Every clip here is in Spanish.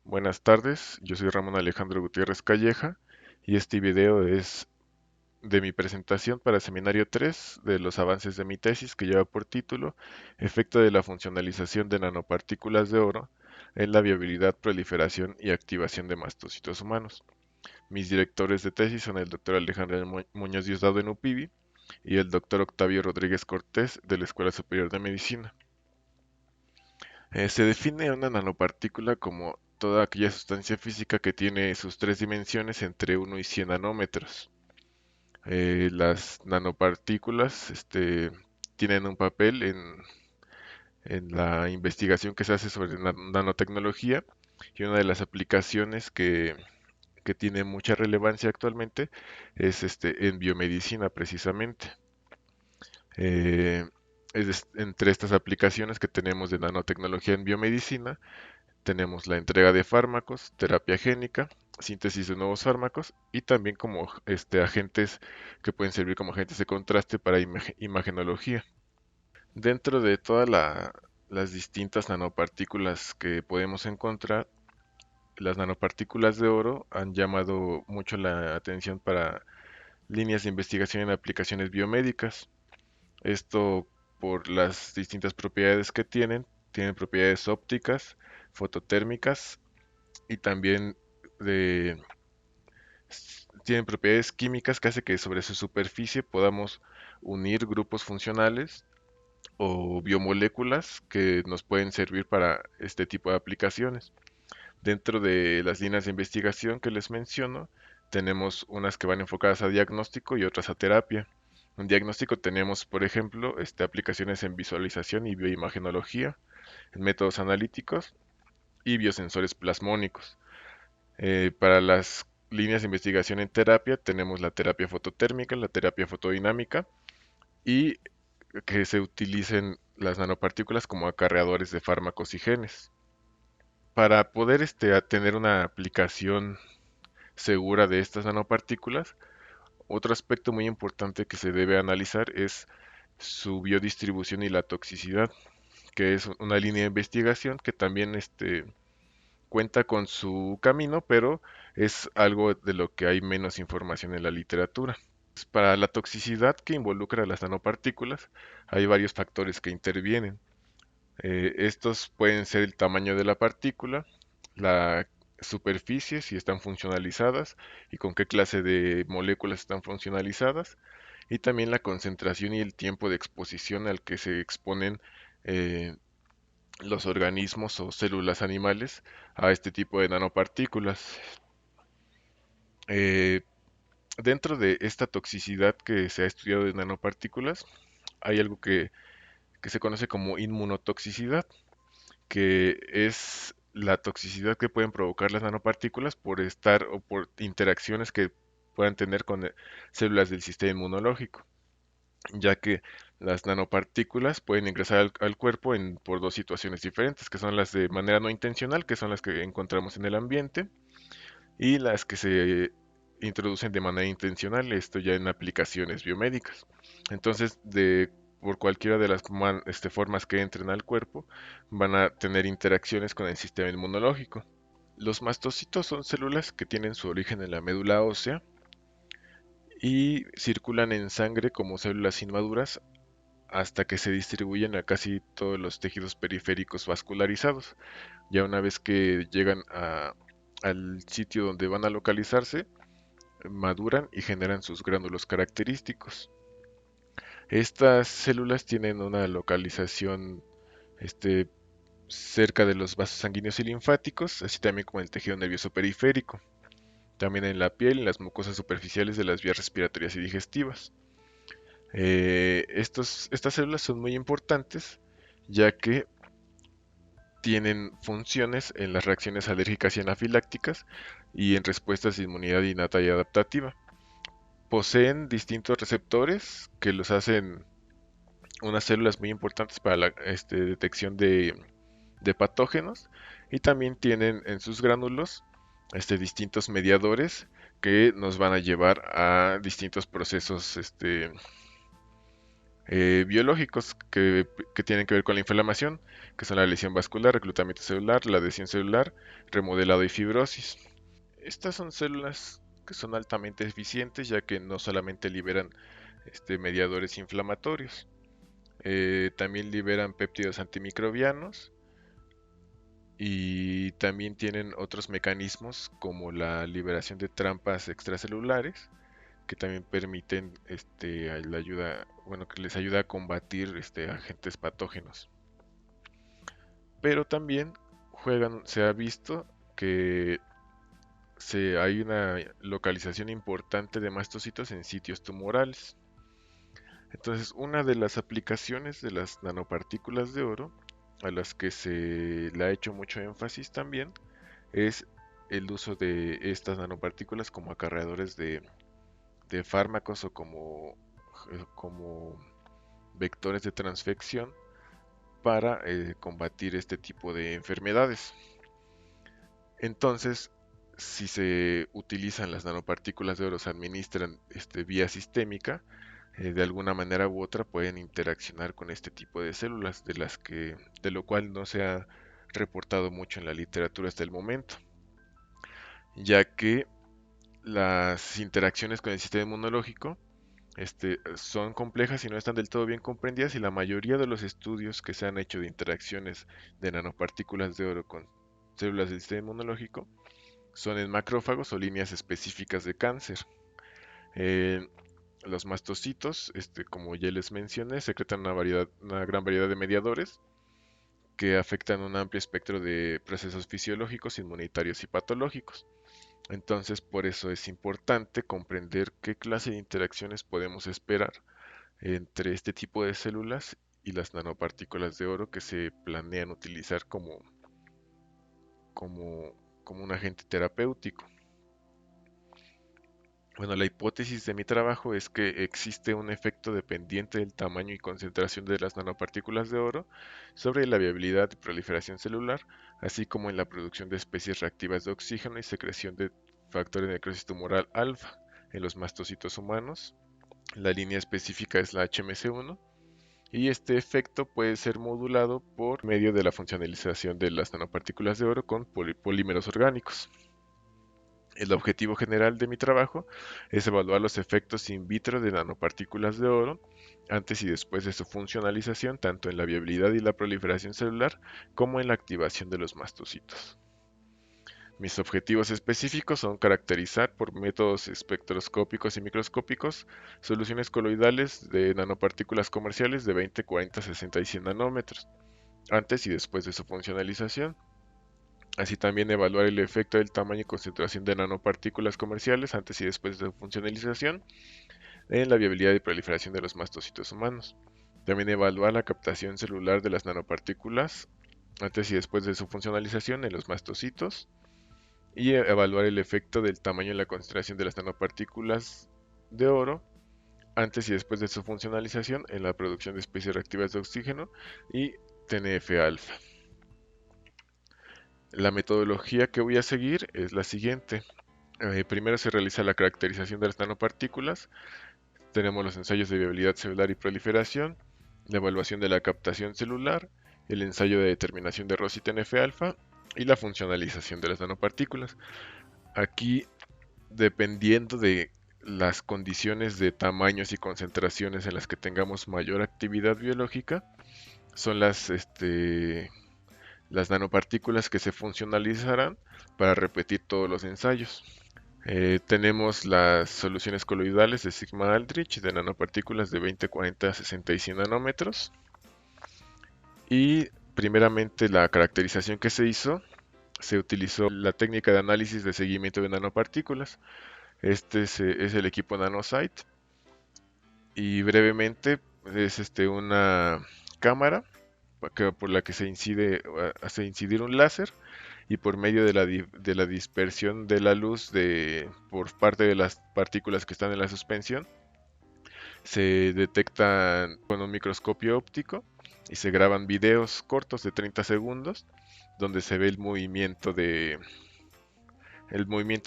Buenas tardes, yo soy Ramón Alejandro Gutiérrez Calleja y este video es de mi presentación para Seminario 3 de los avances de mi tesis que lleva por título Efecto de la funcionalización de nanopartículas de oro en la viabilidad, proliferación y activación de mastocitos humanos. Mis directores de tesis son el doctor Alejandro Muñoz Diosdado en UPIBI y el doctor Octavio Rodríguez Cortés de la Escuela Superior de Medicina. Se define una nanopartícula como toda aquella sustancia física que tiene sus tres dimensiones entre 1 y 100 nanómetros. Las nanopartículas tienen un papel en la investigación que se hace sobre nanotecnología y una de las aplicaciones que tiene mucha relevancia actualmente es en biomedicina precisamente. Eh, Entre estas aplicaciones que tenemos de nanotecnología en biomedicina, tenemos la entrega de fármacos, terapia génica, síntesis de nuevos fármacos y también como agentes que pueden servir como agentes de contraste para imagenología. Dentro de todas las distintas nanopartículas que podemos encontrar, las nanopartículas de oro han llamado mucho la atención para líneas de investigación en aplicaciones biomédicas. Esto por las distintas propiedades que tienen propiedades ópticas, fototérmicas y también de, tienen propiedades químicas que hace que sobre su superficie podamos unir grupos funcionales o biomoléculas que nos pueden servir para este tipo de aplicaciones. Dentro de las líneas de investigación que les menciono, tenemos unas que van enfocadas a diagnóstico y otras a terapia. En diagnóstico tenemos, por ejemplo, aplicaciones en visualización y bioimagenología, en métodos analíticos y biosensores plasmónicos. Para las líneas de investigación en terapia tenemos la terapia fototérmica, la terapia fotodinámica y que se utilicen las nanopartículas como acarreadores de fármacos y genes. Para poder tener una aplicación segura de estas nanopartículas, otro aspecto muy importante que se debe analizar es su biodistribución y la toxicidad, que es una línea de investigación que también cuenta con su camino, pero es algo de lo que hay menos información en la literatura. Para la toxicidad que involucra a las nanopartículas, hay varios factores que intervienen. Estos pueden ser el tamaño de la partícula, la superficie, si están funcionalizadas y con qué clase de moléculas están funcionalizadas, y también la concentración y el tiempo de exposición al que se exponen eh, los organismos o células animales a este tipo de nanopartículas. Eh, Dentro de esta toxicidad que se ha estudiado de nanopartículas, hay algo que se conoce como inmunotoxicidad, que es la toxicidad que pueden provocar las nanopartículas por estar o por interacciones que puedan tener con células del sistema inmunológico, ya que las nanopartículas pueden ingresar al cuerpo por dos situaciones diferentes, que son las de manera no intencional, que son las que encontramos en el ambiente, y las que se introducen de manera intencional, esto ya en aplicaciones biomédicas. Entonces, por cualquiera de las formas que entren al cuerpo, van a tener interacciones con el sistema inmunológico. Los mastocitos son células que tienen su origen en la médula ósea y circulan en sangre como células inmaduras hasta que se distribuyen a casi todos los tejidos periféricos vascularizados. Ya una vez que llegan al sitio donde van a localizarse, maduran y generan sus gránulos característicos. Estas células tienen una localización este, cerca de los vasos sanguíneos y linfáticos, así también como el tejido nervioso periférico, también en la piel y en las mucosas superficiales de las vías respiratorias y digestivas. Estas células son muy importantes ya que tienen funciones en las reacciones alérgicas y anafilácticas y en respuestas de inmunidad innata y adaptativa. Poseen distintos receptores que los hacen unas células muy importantes para la detección de patógenos y también tienen en sus gránulos distintos mediadores que nos van a llevar a distintos procesos biológicos que tienen que ver con la inflamación, que son la lesión vascular, reclutamiento celular, la adhesión celular, remodelado y fibrosis. Estas son células que son altamente eficientes ya que no solamente liberan mediadores inflamatorios, también liberan péptidos antimicrobianos y también tienen otros mecanismos como la liberación de trampas extracelulares que también permiten la ayuda, bueno, que les ayuda a combatir agentes patógenos. Pero también se ha visto que hay una localización importante de mastocitos en sitios tumorales. Entonces, una de las aplicaciones de las nanopartículas de oro, a las que se le ha hecho mucho énfasis también, es el uso de estas nanopartículas como acarreadores de fármacos o como vectores de transfección para combatir este tipo de enfermedades. Entonces, si se utilizan las nanopartículas de oro, se administran vía sistémica, de alguna manera u otra pueden interaccionar con este tipo de células, de lo cual no se ha reportado mucho en la literatura hasta el momento, ya que las interacciones con el sistema inmunológico son complejas y no están del todo bien comprendidas y la mayoría de los estudios que se han hecho de interacciones de nanopartículas de oro con células del sistema inmunológico son en macrófagos o líneas específicas de cáncer. Eh, los mastocitos, como ya les mencioné, secretan una gran variedad de mediadores que afectan un amplio espectro de procesos fisiológicos, inmunitarios y patológicos. Entonces, por eso es importante comprender qué clase de interacciones podemos esperar entre este tipo de células y las nanopartículas de oro que se planean utilizar como, como un agente terapéutico. Bueno, la hipótesis de mi trabajo es que existe un efecto dependiente del tamaño y concentración de las nanopartículas de oro sobre la viabilidad y proliferación celular, así como en la producción de especies reactivas de oxígeno y secreción de factores de necrosis tumoral alfa en los mastocitos humanos. La línea específica es la HMC1 y este efecto puede ser modulado por medio de la funcionalización de las nanopartículas de oro con polímeros orgánicos. El objetivo general de mi trabajo es evaluar los efectos in vitro de nanopartículas de oro antes y después de su funcionalización, tanto en la viabilidad y la proliferación celular como en la activación de los mastocitos. Mis objetivos específicos son caracterizar por métodos espectroscópicos y microscópicos soluciones coloidales de nanopartículas comerciales de 20, 40, 60 y 100 nanómetros, antes y después de su funcionalización. Así también evaluar el efecto del tamaño y concentración de nanopartículas comerciales antes y después de su funcionalización en la viabilidad y proliferación de los mastocitos humanos. También evaluar la captación celular de las nanopartículas antes y después de su funcionalización en los mastocitos y evaluar el efecto del tamaño y la concentración de las nanopartículas de oro antes y después de su funcionalización en la producción de especies reactivas de oxígeno y TNF-alfa. La metodología que voy a seguir es la siguiente. Primero se realiza la caracterización de las nanopartículas, tenemos los ensayos de viabilidad celular y proliferación, la evaluación de la captación celular, el ensayo de determinación de ROS y TNF-alfa y la funcionalización de las nanopartículas. Aquí, dependiendo de las condiciones de tamaños y concentraciones en las que tengamos mayor actividad biológica, son las nanopartículas que se funcionalizarán para repetir todos los ensayos. Tenemos las soluciones coloidales de Sigma Aldrich de nanopartículas de 20, 40, 60 y 100 nanómetros. Y primeramente la caracterización que se hizo, se utilizó la técnica de análisis de seguimiento de nanopartículas. Es el equipo NanoSite y brevemente es una cámara por la que hace incidir un láser y por medio de la dispersión de la luz por parte de las partículas que están en la suspensión, se detectan con un microscopio óptico y se graban videos cortos de 30 segundos donde se ve el movimiento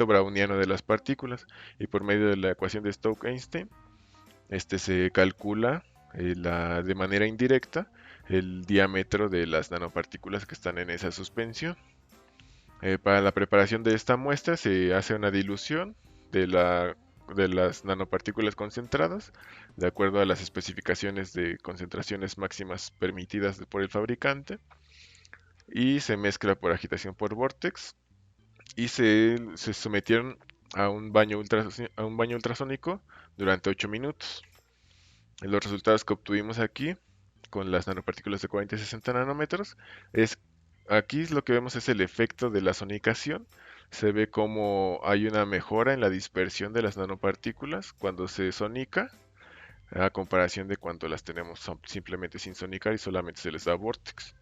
browniano de las partículas y por medio de la ecuación de Stokes-Einstein se calcula de manera indirecta el diámetro de las nanopartículas que están en esa suspensión. Para la preparación de esta muestra se hace una dilución de de las nanopartículas concentradas de acuerdo a las especificaciones de concentraciones máximas permitidas por el fabricante, y se mezcla por agitación por vórtex, y se sometieron a un baño ultrasónico durante 8 minutos. Los resultados que obtuvimos aquí con las nanopartículas de 40 y 60 nanómetros es, aquí lo que vemos es el efecto de la sonicación. Se ve como hay una mejora en la dispersión de las nanopartículas cuando se sonica, a comparación de cuando las tenemos simplemente sin sonicar y solamente se les da vórtex.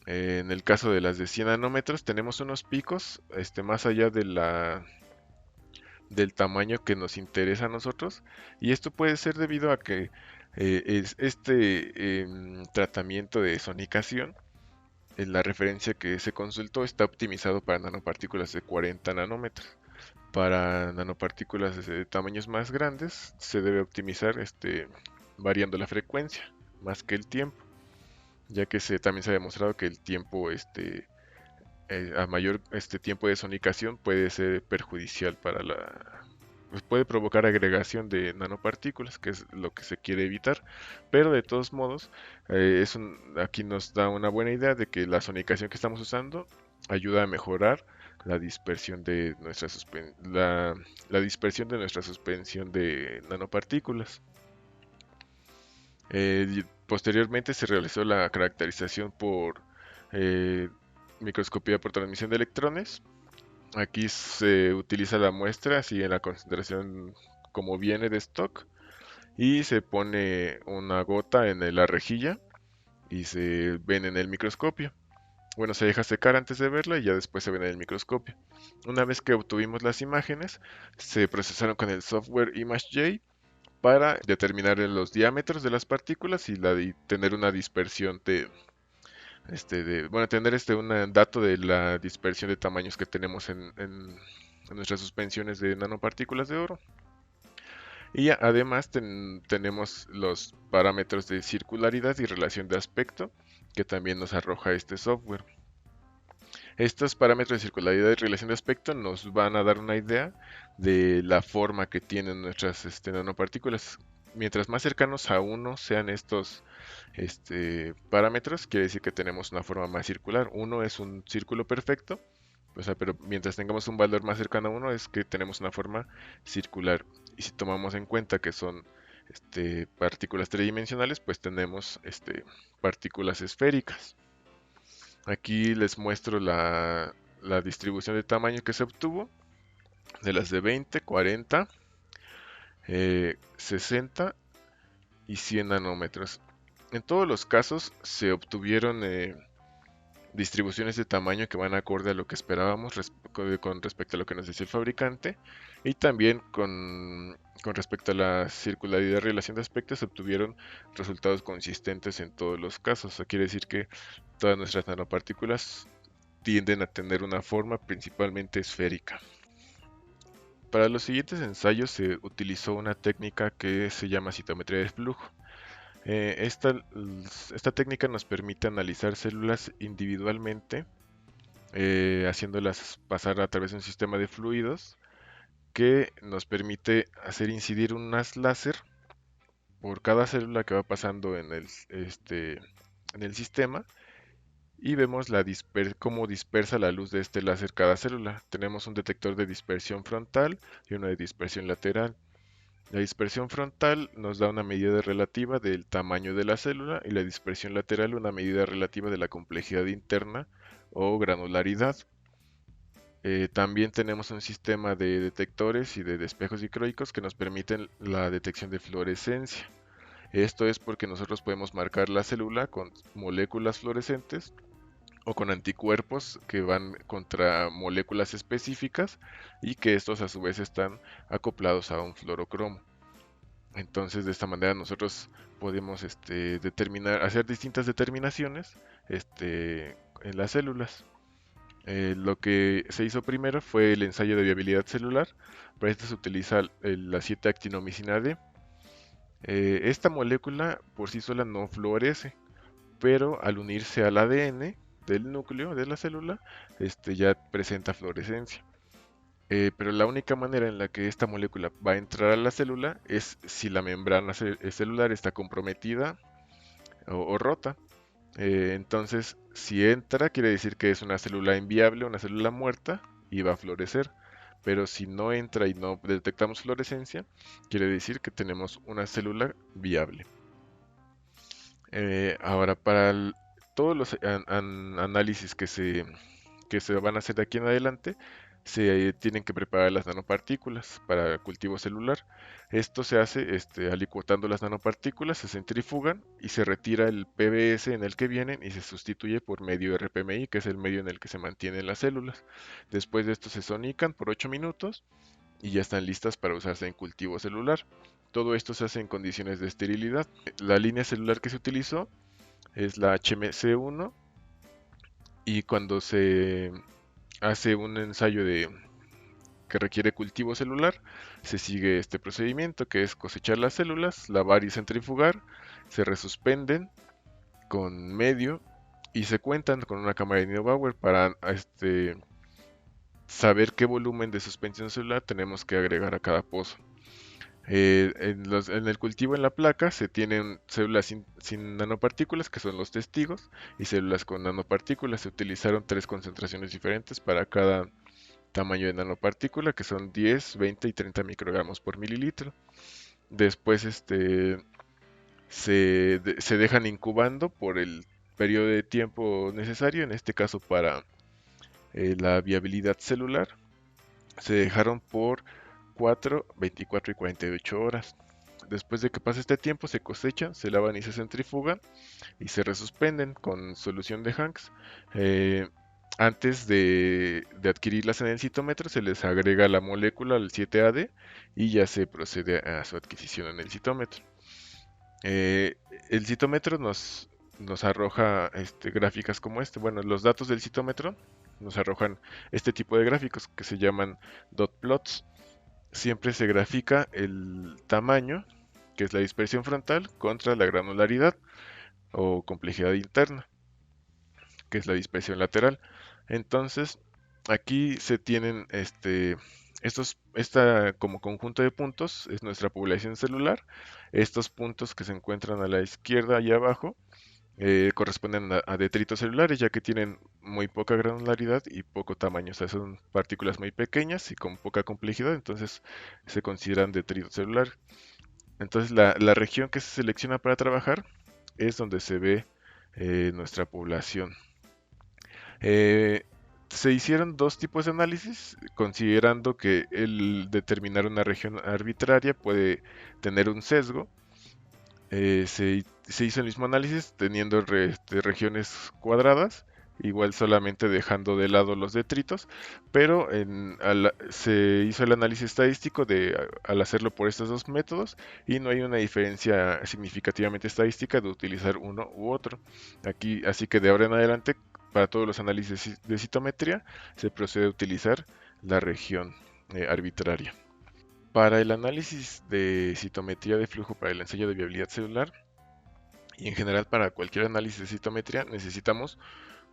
En el caso de las de 100 nanómetros tenemos unos picos más allá de del tamaño que nos interesa a nosotros, y esto puede ser debido a que tratamiento de sonicación, en la referencia que se consultó, está optimizado para nanopartículas de 40 nanómetros. Para nanopartículas de tamaños más grandes se debe optimizar variando la frecuencia más que el tiempo, ya que también se ha demostrado que el tiempo a mayor tiempo de sonicación puede ser perjudicial para pues puede provocar agregación de nanopartículas, que es lo que se quiere evitar, pero de todos modos, aquí nos da una buena idea de que la sonicación que estamos usando ayuda a mejorar la dispersión de la dispersión de nuestra suspensión de nanopartículas. Y posteriormente se realizó la caracterización por eh, microscopía por transmisión de electrones. Aquí se utiliza la muestra así en la concentración como viene de stock, y se pone una gota en la rejilla y se ven en el microscopio. Bueno, se deja secar antes de verla y ya después se ven en el microscopio. Una vez que obtuvimos las imágenes, se procesaron con el software ImageJ para determinar los diámetros de las partículas y tener una dispersión bueno, tener un dato de la dispersión de tamaños que tenemos en nuestras suspensiones de nanopartículas de oro. Y además tenemos los parámetros de circularidad y relación de aspecto que también nos arroja este software. Estos parámetros de circularidad y relación de aspecto nos van a dar una idea de la forma que tienen nuestras nanopartículas. Mientras más cercanos a uno sean estos parámetros, quiere decir que tenemos una forma más circular. Uno es un círculo perfecto, o sea, pero mientras tengamos un valor más cercano a uno es que tenemos una forma circular. Y si tomamos en cuenta que son partículas tridimensionales, pues tenemos partículas esféricas. Aquí les muestro la distribución de tamaño que se obtuvo de las de 20, 40, 60 y 100 nanómetros. En todos los casos se obtuvieron distribuciones de tamaño que van acorde a lo que esperábamos con respecto a lo que nos decía el fabricante, y también con respecto a la circularidad y relación de aspectos se obtuvieron resultados consistentes en todos los casos. Eso quiere decir que todas nuestras nanopartículas tienden a tener una forma principalmente esférica. Para los siguientes ensayos se utilizó una técnica que se llama citometría de flujo. Esta técnica nos permite analizar células individualmente, haciéndolas pasar a través de un sistema de fluidos que nos permite hacer incidir un haz láser por cada célula que va pasando en el sistema, y vemos cómo dispersa la luz de este láser cada célula. Tenemos un detector de dispersión frontal y uno de dispersión lateral. La dispersión frontal nos da una medida relativa del tamaño de la célula, y la dispersión lateral una medida relativa de la complejidad interna o granularidad. También tenemos un sistema de detectores y de espejos dicroicos que nos permiten la detección de fluorescencia. Esto es porque nosotros podemos marcar la célula con moléculas fluorescentes o con anticuerpos que van contra moléculas específicas, y que estos a su vez están acoplados a un fluorocromo. Entonces, de esta manera nosotros podemos hacer distintas determinaciones en las células. Lo que se hizo primero fue el ensayo de viabilidad celular. Para esto se utiliza la 7-actinomicina D. Esta molécula por sí sola no fluoresce, pero al unirse al ADN del núcleo de la célula, ya presenta fluorescencia. Pero la única manera en la que esta molécula va a entrar a la célula es si la membrana celular está comprometida o rota. Entonces, si entra, quiere decir que es una célula inviable, una célula muerta, y va a florecer. Pero si no entra y no detectamos fluorescencia, quiere decir que tenemos una célula viable. Ahora, para todos los análisis que se van a hacer de aquí en adelante, se tienen que preparar las nanopartículas para cultivo celular. Esto se hace alicuotando las nanopartículas, se centrifugan y se retira el PBS en el que vienen y se sustituye por medio RPMI, que es el medio en el que se mantienen las células. Después de esto se sonican por 8 minutos y ya están listas para usarse en cultivo celular. Todo esto se hace en condiciones de esterilidad. La línea celular que se utilizó es la HMC1 y cuando se hace un ensayo que requiere cultivo celular, se sigue este procedimiento que es cosechar las células, lavar y centrifugar, se resuspenden con medio y se cuentan con una cámara de Neubauer para saber qué volumen de suspensión celular tenemos que agregar a cada pozo. En el cultivo en la placa se tienen células sin nanopartículas, que son los testigos, y células con nanopartículas. Se utilizaron tres concentraciones diferentes para cada tamaño de nanopartícula, que son 10, 20 y 30 microgramos por mililitro. Después se dejan incubando por el periodo de tiempo necesario, en este caso para la viabilidad celular. Se dejaron por 4, 24 y 48 horas. Después de que pase este tiempo, se cosechan, se lavan y se centrifugan y se resuspenden con solución de Hanks. Eh, Antes de adquirirlas en el citómetro, se les agrega la molécula, el 7AD, y ya se procede a su adquisición en el citómetro. Eh, el citómetro nos arroja gráficas como este. Bueno, los datos del citómetro nos arrojan este tipo de gráficos que se llaman dot plots. Siempre se grafica el tamaño, que es la dispersión frontal, contra la granularidad o complejidad interna, que es la dispersión lateral. Entonces, aquí se tienen esta como conjunto de puntos, es nuestra población celular. Estos puntos que se encuentran a la izquierda y abajo corresponden a detritos celulares, ya que tienen muy poca granularidad y poco tamaño. O sea, son partículas muy pequeñas y con poca complejidad, entonces se consideran detrito celular. Entonces, la región que se selecciona para trabajar es donde se ve nuestra población. Eh, Se hicieron dos tipos de análisis, considerando que el determinar una región arbitraria puede tener un sesgo. Se hizo el mismo análisis teniendo regiones cuadradas, igual solamente dejando de lado los detritos, pero se hizo el análisis estadístico al hacerlo por estos dos métodos y no hay una diferencia significativamente estadística de utilizar uno u otro. Aquí, así que de ahora en adelante, para todos los análisis de citometría, se procede a utilizar la región arbitraria. Para el análisis de citometría de flujo para el ensayo de viabilidad celular y en general para cualquier análisis de citometría necesitamos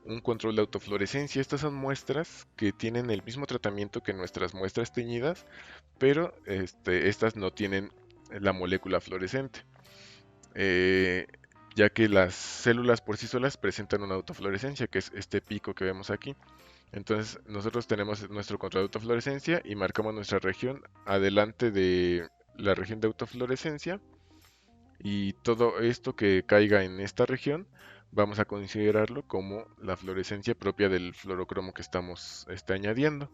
un control de autofluorescencia. Estas son muestras que tienen el mismo tratamiento que nuestras muestras teñidas, pero estas no tienen la molécula fluorescente, eh, ya que las células por sí solas presentan una autofluorescencia, que es este pico que vemos aquí. Entonces nosotros tenemos nuestro control de autofluorescencia y marcamos nuestra región adelante de la región de autofluorescencia y todo esto que caiga en esta región vamos a considerarlo como la fluorescencia propia del fluorocromo que estamos añadiendo.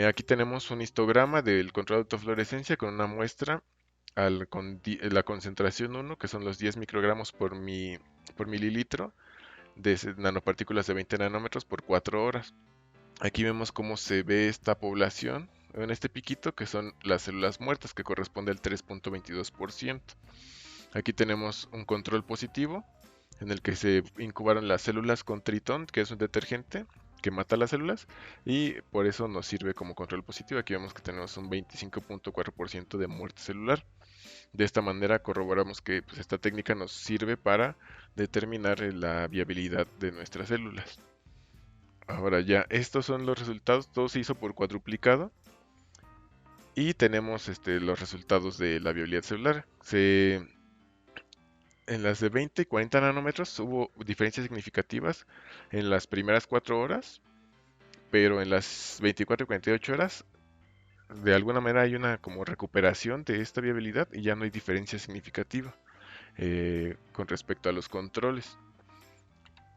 Aquí tenemos un histograma del control de autofluorescencia con una muestra con la concentración 1, que son los 10 microgramos por mililitro de nanopartículas de 20 nanómetros por 4 horas. Aquí vemos cómo se ve esta población en este piquito, que son las células muertas, que corresponde al 3.22%. Aquí tenemos un control positivo, en el que se incubaron las células con tritón, que es un detergente que mata las células, y por eso nos sirve como control positivo. Aquí vemos que tenemos un 25.4% de muerte celular. De esta manera corroboramos que pues, esta técnica nos sirve para determinar la viabilidad de nuestras células. Ahora ya, estos son los resultados, todo se hizo por cuadruplicado y tenemos los resultados de la viabilidad celular. En las de 20 y 40 nanómetros hubo diferencias significativas en las primeras 4 horas, pero en las 24 y 48 horas de alguna manera hay una como recuperación de esta viabilidad y ya no hay diferencia significativa con respecto a los controles.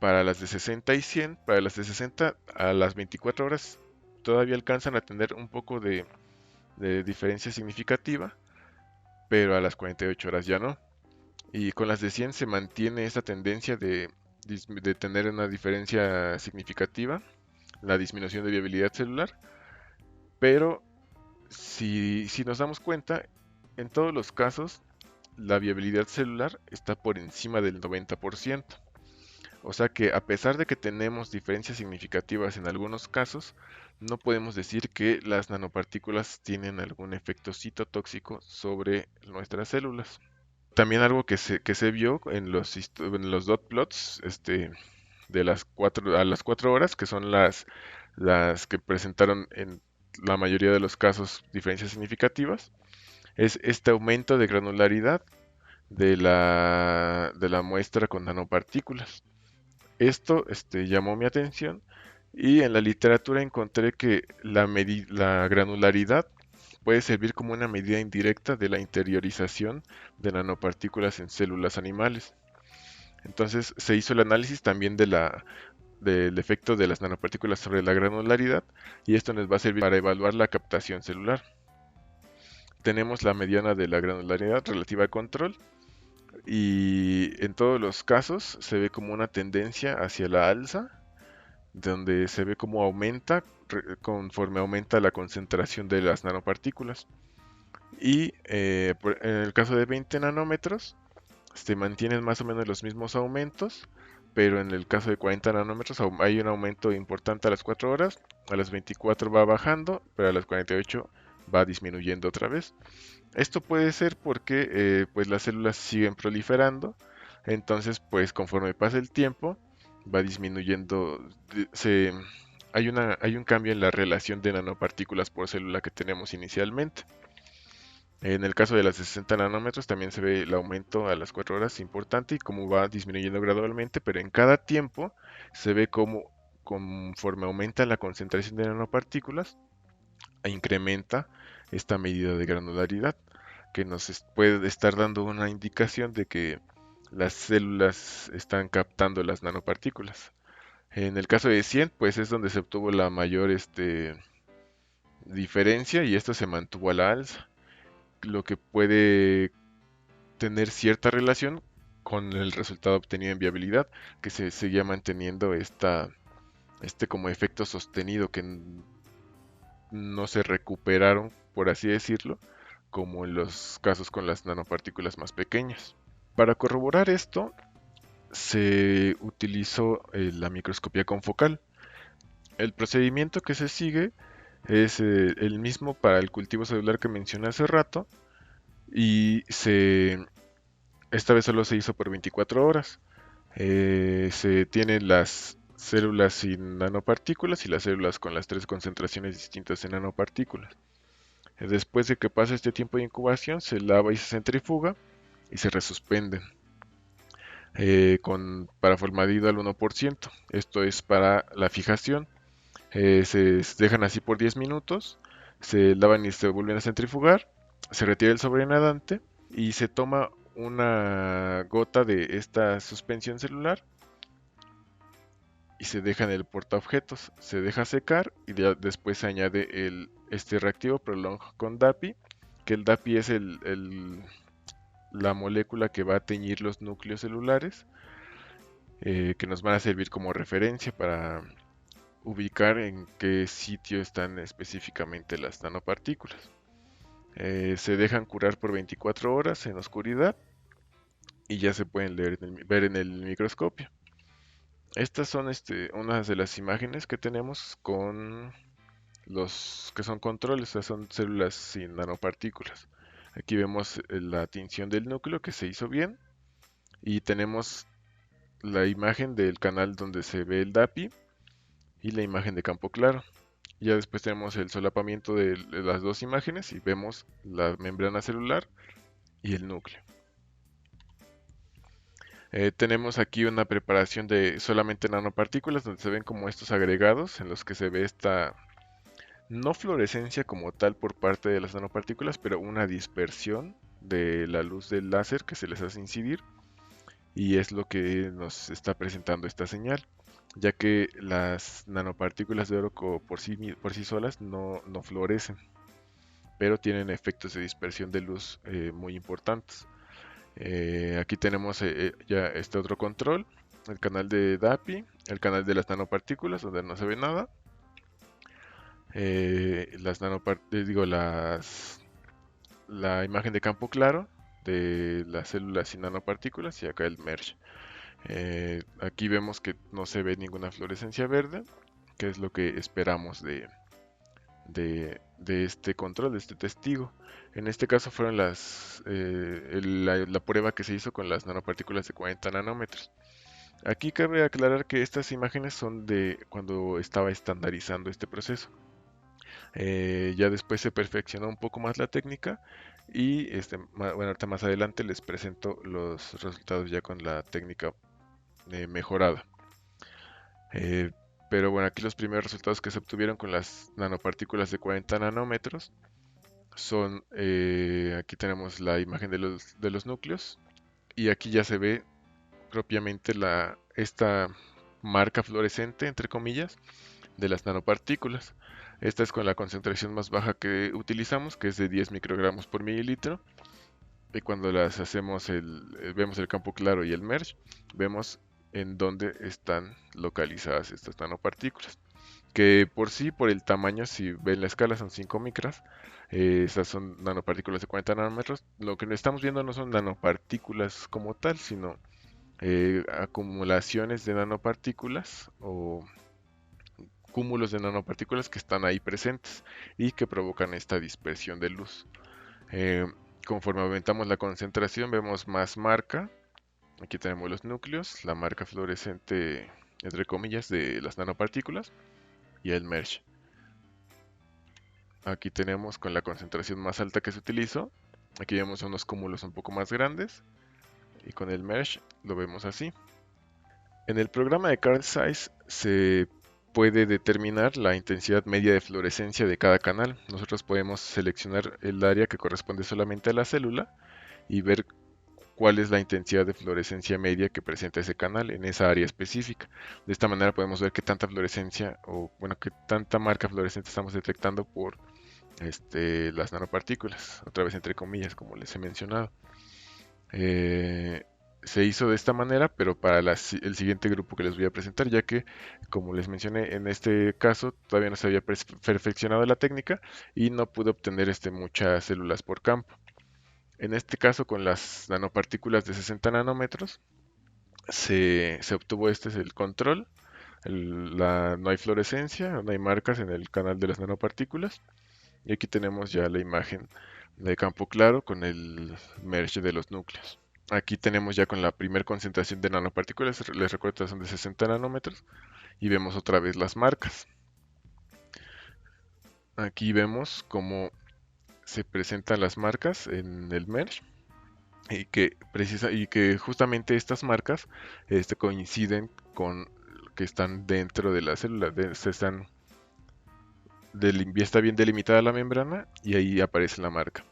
Para las de 60 y 100, para las de 60 a las 24 horas todavía alcanzan a tener un poco de diferencia significativa, pero a las 48 horas ya no. Y con las de 100 se mantiene esta tendencia de tener una diferencia significativa, la disminución de viabilidad celular, pero si nos damos cuenta, en todos los casos la viabilidad celular está por encima del 90%. O sea que a pesar de que tenemos diferencias significativas en algunos casos, no podemos decir que las nanopartículas tienen algún efecto citotóxico sobre nuestras células. También algo que se vio en los dot plots de a las 4 horas, que son las que presentaron en la mayoría de los casos diferencias significativas, es este aumento de granularidad de la muestra con nanopartículas. Esto llamó mi atención y en la literatura encontré que la granularidad puede servir como una medida indirecta de la interiorización de nanopartículas en células animales. Entonces se hizo el análisis también del efecto de las nanopartículas sobre la granularidad y esto nos va a servir para evaluar la captación celular. Tenemos la mediana de la granularidad relativa al control y en todos los casos se ve como una tendencia hacia la alza, donde se ve cómo aumenta conforme aumenta la concentración de las nanopartículas. Y en el caso de 20 nanómetros, se mantienen más o menos los mismos aumentos, pero en el caso de 40 nanómetros hay un aumento importante a las 4 horas, a las 24 va bajando, pero a las 48 va disminuyendo otra vez. Esto puede ser porque pues las células siguen proliferando, entonces pues conforme pasa el tiempo va disminuyendo, hay un cambio en la relación de nanopartículas por célula que tenemos inicialmente. En el caso de las 60 nanómetros también se ve el aumento a las 4 horas importante y cómo va disminuyendo gradualmente, pero en cada tiempo se ve cómo conforme aumenta la concentración de nanopartículas, incrementa esta medida de granularidad que nos puede estar dando una indicación de que las células están captando las nanopartículas. En el caso de 100, pues es donde se obtuvo la mayor diferencia y esto se mantuvo a la alza, lo que puede tener cierta relación con el resultado obtenido en viabilidad, que se seguía manteniendo como efecto sostenido, que no se recuperaron, por así decirlo, como en los casos con las nanopartículas más pequeñas. Para corroborar esto, se utilizó la microscopía confocal. El procedimiento que se sigue es el mismo para el cultivo celular que mencioné hace rato y esta vez solo se hizo por 24 horas. Se tienen las células sin nanopartículas y las células con las tres concentraciones distintas de nanopartículas. Después de que pasa este tiempo de incubación, se lava y se centrifuga y se resuspenden para formaldehído al 1%. Esto es para la fijación. Se dejan así por 10 minutos, se lavan y se vuelven a centrifugar, se retira el sobrenadante y se toma una gota de esta suspensión celular y se deja en el portaobjetos. Se deja secar y después se añade este reactivo Prolong con DAPI, que el DAPI es la molécula que va a teñir los núcleos celulares, que nos van a servir como referencia para ubicar en qué sitio están específicamente las nanopartículas. Se dejan curar por 24 horas en oscuridad y ya se pueden ver en el microscopio. Estas son unas de las imágenes que tenemos con los que son controles, o sea, son células sin nanopartículas. Aquí vemos la tinción del núcleo que se hizo bien y tenemos la imagen del canal donde se ve el DAPI y la imagen de campo claro. Ya después tenemos el solapamiento de las dos imágenes y vemos la membrana celular y el núcleo. Tenemos aquí una preparación de solamente nanopartículas donde se ven como estos agregados en los que se ve esta no fluorescencia como tal por parte de las nanopartículas, pero una dispersión de la luz del láser que se les hace incidir y es lo que nos está presentando esta señal, ya que las nanopartículas de oro por sí solas no fluorecen, pero tienen efectos de dispersión de luz muy importantes. Aquí tenemos ya este otro control, el canal de DAPI, el canal de las nanopartículas donde no se ve nada, la imagen de campo claro de las células y nanopartículas y acá el merge. Aquí vemos que no se ve ninguna fluorescencia verde, que es lo que esperamos de este control, de este testigo. En este caso fueron la prueba que se hizo con las nanopartículas de 40 nanómetros. Aquí cabe aclarar que estas imágenes son de cuando estaba estandarizando este proceso. Ya después se perfeccionó un poco más la técnica y bueno, ahorita más adelante les presento los resultados ya con la técnica mejorada. Eh, pero bueno, aquí los primeros resultados que se obtuvieron con las nanopartículas de 40 nanómetros son, aquí tenemos la imagen de los núcleos y aquí ya se ve propiamente esta marca fluorescente, entre comillas, de las nanopartículas. Esta es con la concentración más baja que utilizamos, que es de 10 microgramos por mililitro. Y cuando las hacemos, vemos el campo claro y el merge, vemos en dónde están localizadas estas nanopartículas. Que por sí, por el tamaño, si ven la escala, son 5 micras. Estas son nanopartículas de 40 nanómetros. Lo que estamos viendo no son nanopartículas como tal, sino acumulaciones de nanopartículas o cúmulos de nanopartículas que están ahí presentes y que provocan esta dispersión de luz. Eh, Conforme aumentamos la concentración vemos más marca. Aquí tenemos los núcleos, la marca fluorescente entre comillas de las nanopartículas y el merge. Aquí tenemos con la concentración más alta que se utilizó. Aquí vemos unos cúmulos un poco más grandes y con el merge lo vemos así. En el programa de Carl Zeiss se puede determinar la intensidad media de fluorescencia de cada canal. Nosotros podemos seleccionar el área que corresponde solamente a la célula y ver cuál es la intensidad de fluorescencia media que presenta ese canal en esa área específica. De esta manera podemos ver qué tanta fluorescencia o bueno, qué tanta marca fluorescente estamos detectando por las nanopartículas, otra vez entre comillas, como les he mencionado. Eh, Se hizo de esta manera, pero para el siguiente grupo que les voy a presentar, ya que, como les mencioné, en este caso todavía no se había perfeccionado la técnica y no pude obtener muchas células por campo. En este caso, con las nanopartículas de 60 nanómetros, se obtuvo este es el control. No hay fluorescencia, no hay marcas en el canal de las nanopartículas. Y aquí tenemos ya la imagen de campo claro con el merge de los núcleos. Aquí tenemos ya con la primera concentración de nanopartículas, les recuerdo que son de 60 nanómetros, y vemos otra vez las marcas. Aquí vemos cómo se presentan las marcas en el merge y que justamente estas marcas coinciden con que están dentro de la célula, ya está bien delimitada la membrana y ahí aparece la marca.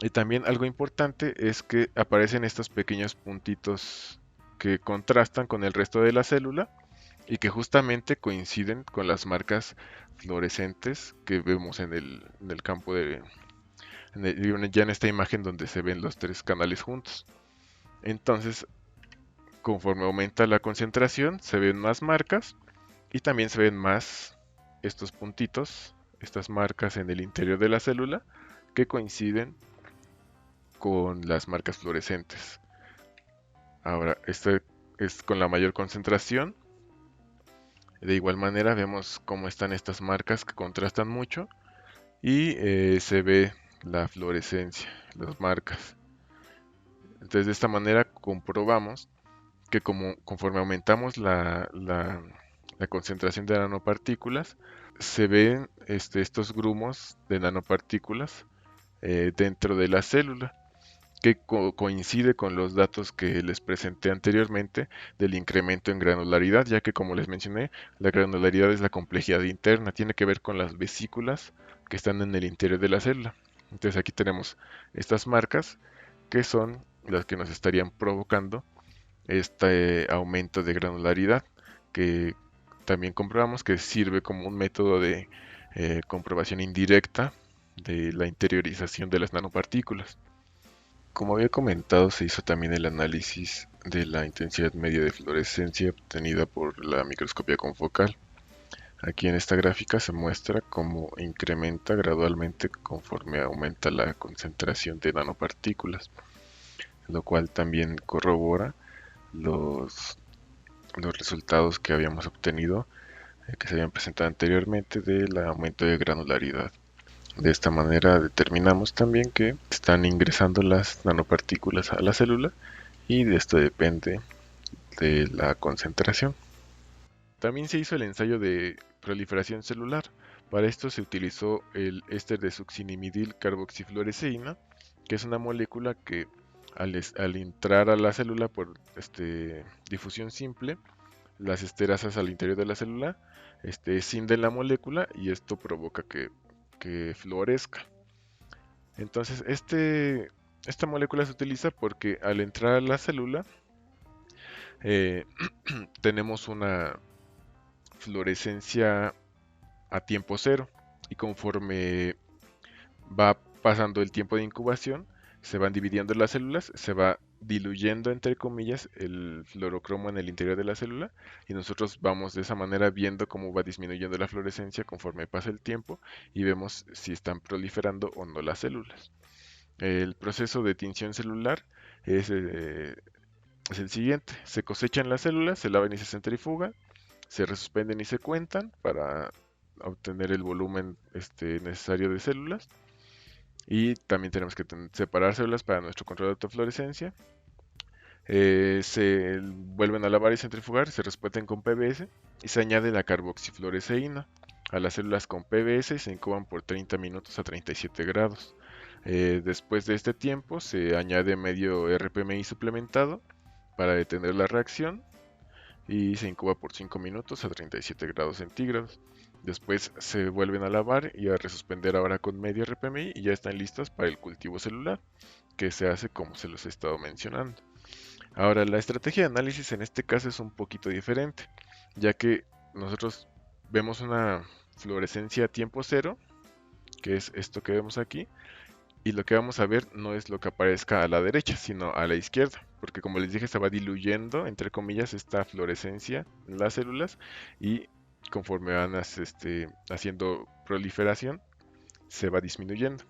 Y también algo importante es que aparecen estos pequeños puntitos que contrastan con el resto de la célula y que justamente coinciden con las marcas fluorescentes que vemos en el campo ya en esta imagen donde se ven los tres canales juntos. Entonces, conforme aumenta la concentración, se ven más marcas y también se ven más estos puntitos, estas marcas en el interior de la célula que coinciden con las marcas fluorescentes. Ahora, este es con la mayor concentración. De igual manera vemos cómo están estas marcas que contrastan mucho y se ve la fluorescencia, las marcas. Entonces de esta manera comprobamos que conforme aumentamos la concentración de nanopartículas, se ven estos grumos de nanopartículas dentro de la célula, que coincide con los datos que les presenté anteriormente del incremento en granularidad, ya que como les mencioné, la granularidad es la complejidad interna, tiene que ver con las vesículas que están en el interior de la célula. Entonces aquí tenemos estas marcas que son las que nos estarían provocando este aumento de granularidad, que también comprobamos que sirve como un método de comprobación indirecta de la interiorización de las nanopartículas. Como había comentado, se hizo también el análisis de la intensidad media de fluorescencia obtenida por la microscopía confocal. Aquí en esta gráfica se muestra cómo incrementa gradualmente conforme aumenta la concentración de nanopartículas, lo cual también corrobora los, los resultados que habíamos obtenido, que se habían presentado anteriormente del aumento de granularidad. De esta manera determinamos también que están ingresando las nanopartículas a la célula y de esto depende de la concentración. También se hizo el ensayo de proliferación celular. Para esto se utilizó el éster de succinimidil carboxifluoresceína, que es una molécula que al entrar a la célula por difusión simple, las esterasas al interior de la célula escinden la molécula y esto provoca que florezca. Entonces, esta molécula se utiliza porque al entrar a la célula eh, tenemos una fluorescencia a tiempo cero y conforme va pasando el tiempo de incubación, se van dividiendo las células, se va diluyendo entre comillas el fluorocromo en el interior de la célula y nosotros vamos de esa manera viendo cómo va disminuyendo la fluorescencia conforme pasa el tiempo y vemos si están proliferando o no las células. El proceso de tinción celular es el siguiente: se cosechan las células, se lavan y se centrifugan, se resuspenden y se cuentan para obtener el volumen necesario de células. Y también tenemos que separar células para nuestro control de autofluorescencia. Se vuelven a lavar y centrifugar, se resuelven con PBS y se añade la carboxifluoresceína a las células con PBS y se incuban por 30 minutos a 37 grados. Después de este tiempo se añade medio RPMI suplementado para detener la reacción y se incuba por 5 minutos a 37 grados centígrados. Después se vuelven a lavar y a resuspender ahora con medio RPMI y ya están listas para el cultivo celular, que se hace como se los he estado mencionando. Ahora, la estrategia de análisis en este caso es un poquito diferente, ya que nosotros vemos una fluorescencia a tiempo cero, que es esto que vemos aquí, y lo que vamos a ver no es lo que aparezca a la derecha, sino a la izquierda, porque como les dije, se va diluyendo, entre comillas, esta fluorescencia en las células y conforme van haciendo proliferación, se va disminuyendo.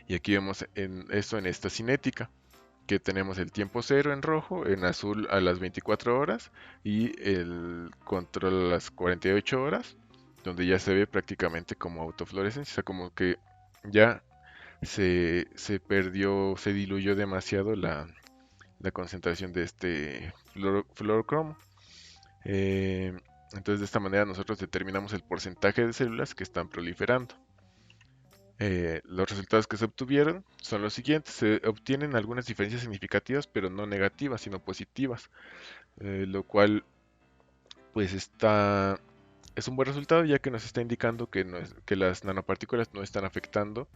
Y aquí vemos esto en esta cinética, que tenemos el tiempo cero en rojo, en azul a las 24 horas y el control a las 48 horas, donde ya se ve prácticamente como autofluorescencia, o sea, como que ya se perdió, se diluyó demasiado la concentración de este fluorocromo. Eh, entonces de esta manera nosotros determinamos el porcentaje de células que están proliferando. Los resultados que se obtuvieron son los siguientes: se obtienen algunas diferencias significativas, pero no negativas, sino positivas, lo cual pues es un buen resultado, ya que nos está indicando que, que las nanopartículas no están afectando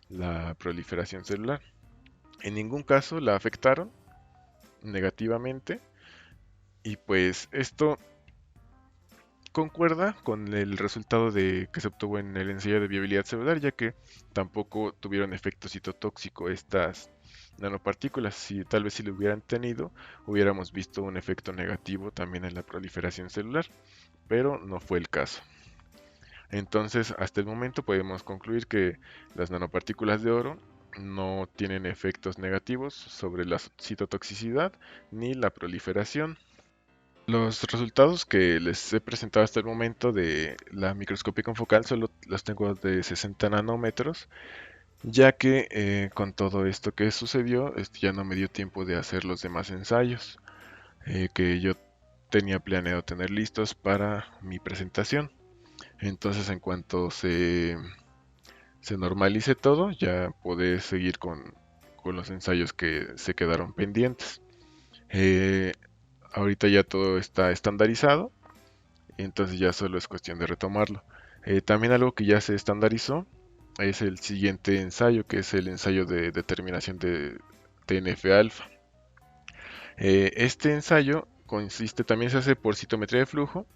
la proliferación celular. En ningún caso la afectaron negativamente y pues esto concuerda con el resultado que se obtuvo en el ensayo de viabilidad celular, ya que tampoco tuvieron efecto citotóxico estas nanopartículas. Si tal vez si lo hubieran tenido, hubiéramos visto un efecto negativo también en la proliferación celular, pero no fue el caso. Entonces, hasta el momento podemos concluir que las nanopartículas de oro no tienen efectos negativos sobre la citotoxicidad ni la proliferación. Los resultados que les he presentado hasta el momento de la microscopía confocal solo los tengo de 60 nanómetros ya que con todo esto que sucedió, ya no me dio tiempo de hacer los demás ensayos que yo tenía planeado tener listos para mi presentación. Entonces, en cuanto se normalice todo, ya podré seguir con los ensayos que se quedaron pendientes. Eh, Ahorita ya todo está estandarizado, entonces ya solo es cuestión de retomarlo. También algo que ya se estandarizó es el siguiente ensayo, que es el ensayo de determinación de TNF alfa. Este ensayo consiste, también se hace por citometría de flujo,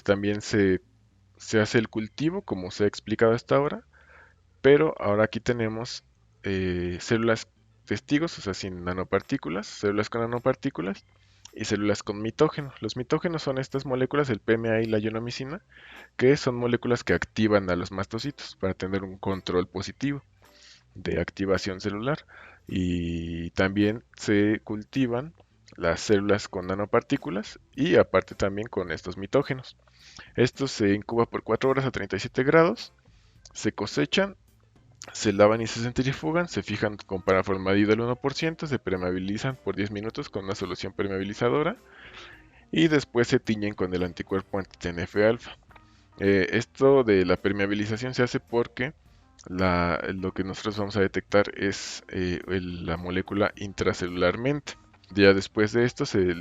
también se hace el cultivo, como se ha explicado hasta ahora, pero ahora aquí tenemos células testigos, o sea, sin nanopartículas, células con nanopartículas y células con mitógenos. Los mitógenos son estas moléculas, el PMA y la ionomicina, que son moléculas que activan a los mastocitos para tener un control positivo de activación celular. Y también se cultivan las células con nanopartículas y aparte también con estos mitógenos. Estos se incuban por 4 horas a 37 grados, se cosechan, se lavan y se centrifugan, se fijan con paraformaldehído del 1%, se permeabilizan por 10 minutos con una solución permeabilizadora y después se tiñen con el anticuerpo anti-TNF-alfa. Esto de la permeabilización se hace porque lo que nosotros vamos a detectar es la molécula intracelularmente. Ya después de esto se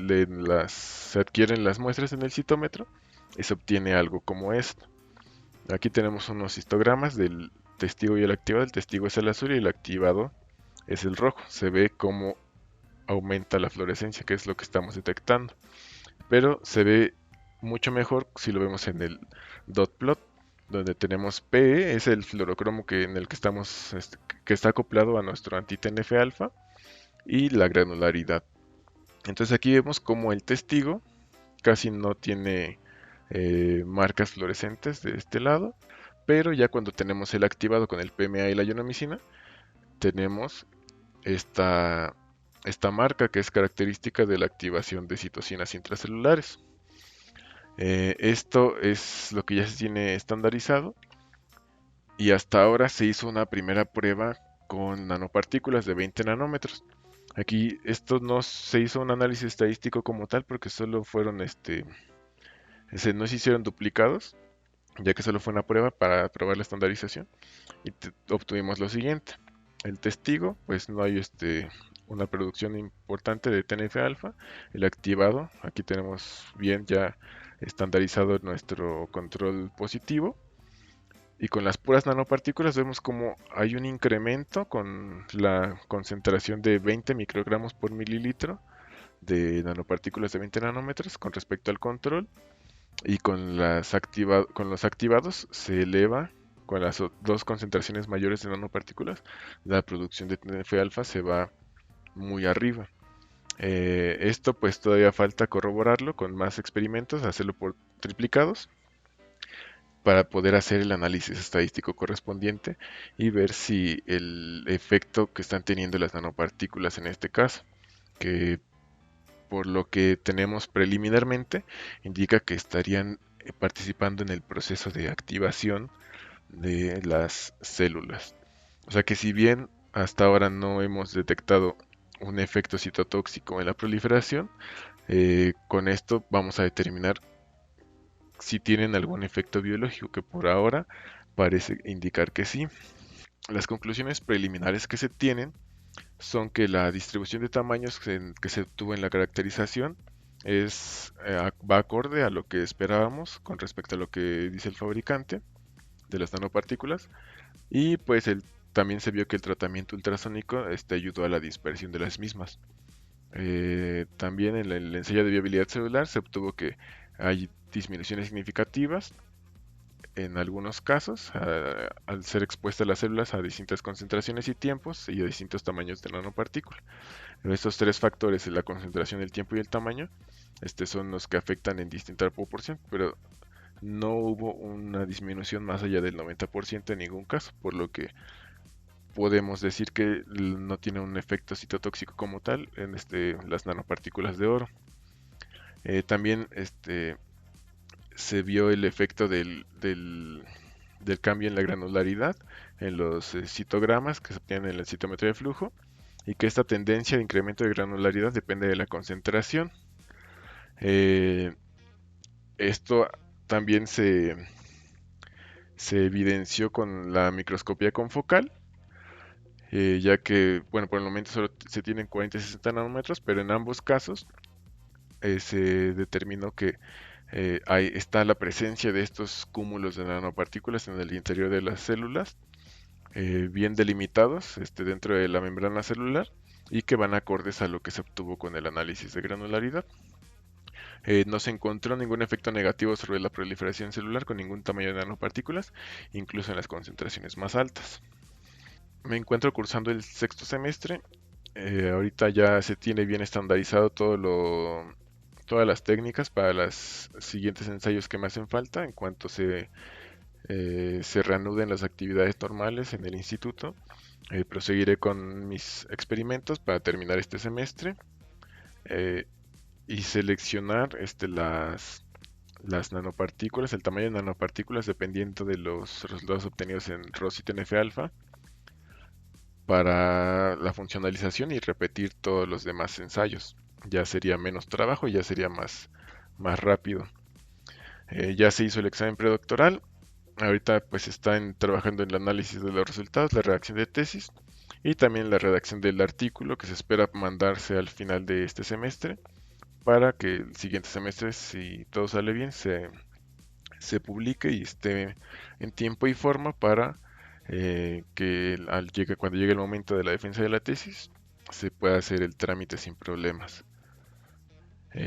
adquieren las muestras en el citómetro y se obtiene algo como esto. Aquí tenemos unos histogramas del testigo y el activado. El testigo es el azul y el activado es el rojo. Se ve cómo aumenta la fluorescencia, que es lo que estamos detectando. Pero se ve mucho mejor si lo vemos en el dot plot, donde tenemos Pe, es el fluorocromo en el que estamos, que está acoplado a nuestro anti-TNF alfa, y la granularidad. Entonces aquí vemos como el testigo casi no tiene marcas fluorescentes de este lado, pero ya cuando tenemos el activado con el PMA y la ionomicina, tenemos esta, esta marca que es característica de la activación de citocinas intracelulares. Esto es lo que ya se tiene estandarizado y hasta ahora se hizo una primera prueba con nanopartículas de 20 nanómetros. Aquí esto no se hizo un análisis estadístico como tal porque solo fueron no se hicieron duplicados, ya que solo fue una prueba para probar la estandarización y obtuvimos lo siguiente. El testigo, pues no hay una producción importante de TNF alfa. El activado, aquí tenemos bien ya estandarizado nuestro control positivo. Y con las puras nanopartículas vemos como hay un incremento con la concentración de 20 microgramos por mililitro de nanopartículas de 20 nanómetros con respecto al control. Y con los activados se eleva, con las dos concentraciones mayores de nanopartículas, la producción de TNF alfa se va muy arriba. Esto pues todavía falta corroborarlo con más experimentos, hacerlo por triplicados para poder hacer el análisis estadístico correspondiente y ver si el efecto que están teniendo las nanopartículas en este caso, que por lo que tenemos preliminarmente, indica que estarían participando en el proceso de activación de las células. O sea que si bien hasta ahora no hemos detectado un efecto citotóxico en la proliferación, con esto vamos a determinar si tienen algún efecto biológico, que por ahora parece indicar que sí. Las conclusiones preliminares que se tienen son que la distribución de tamaños que se obtuvo en la caracterización va acorde a lo que esperábamos con respecto a lo que dice el fabricante de las nanopartículas y pues también se vio que el tratamiento ultrasónico ayudó a la dispersión de las mismas. También en el ensayo de viabilidad celular se obtuvo que hay disminuciones significativas en algunos casos, al ser expuestas las células a distintas concentraciones y tiempos y a distintos tamaños de nanopartícula. Estos tres factores, la concentración, el tiempo y el tamaño, son los que afectan en distinta proporción, pero no hubo una disminución más allá del 90% en ningún caso, por lo que podemos decir que no tiene un efecto citotóxico como tal en las nanopartículas de oro. También se vio el efecto del cambio en la granularidad en los citogramas que se obtienen en la citometría de flujo, y que esta tendencia de incremento de granularidad depende de la concentración. Eh, Esto también se evidenció con la microscopía confocal, ya que, bueno, por el momento solo se tienen 40 y 60 nanómetros, pero en ambos casos se determinó que está la presencia de estos cúmulos de nanopartículas en el interior de las células, bien delimitados dentro de la membrana celular, y que van acordes a lo que se obtuvo con el análisis de granularidad. No se encontró ningún efecto negativo sobre la proliferación celular con ningún tamaño de nanopartículas, incluso en las concentraciones más altas. Me encuentro cursando el sexto semestre. Ahorita ya se tiene bien estandarizado todas las técnicas para los siguientes ensayos que me hacen falta en cuanto se reanuden las actividades normales en el instituto. Proseguiré con mis experimentos para terminar este semestre, eh, y seleccionar las nanopartículas, el tamaño de nanopartículas dependiendo de los resultados obtenidos en ROS y TNF-alfa para la funcionalización y repetir todos los demás ensayos. Ya sería menos trabajo y ya sería más rápido. Ya se hizo el examen predoctoral. Ahorita pues están trabajando en el análisis de los resultados, la redacción de tesis y también la redacción del artículo que se espera mandarse al final de este semestre para que el siguiente semestre, si todo sale bien, se publique y esté en tiempo y forma para que cuando llegue el momento de la defensa de la tesis se pueda hacer el trámite sin problemas.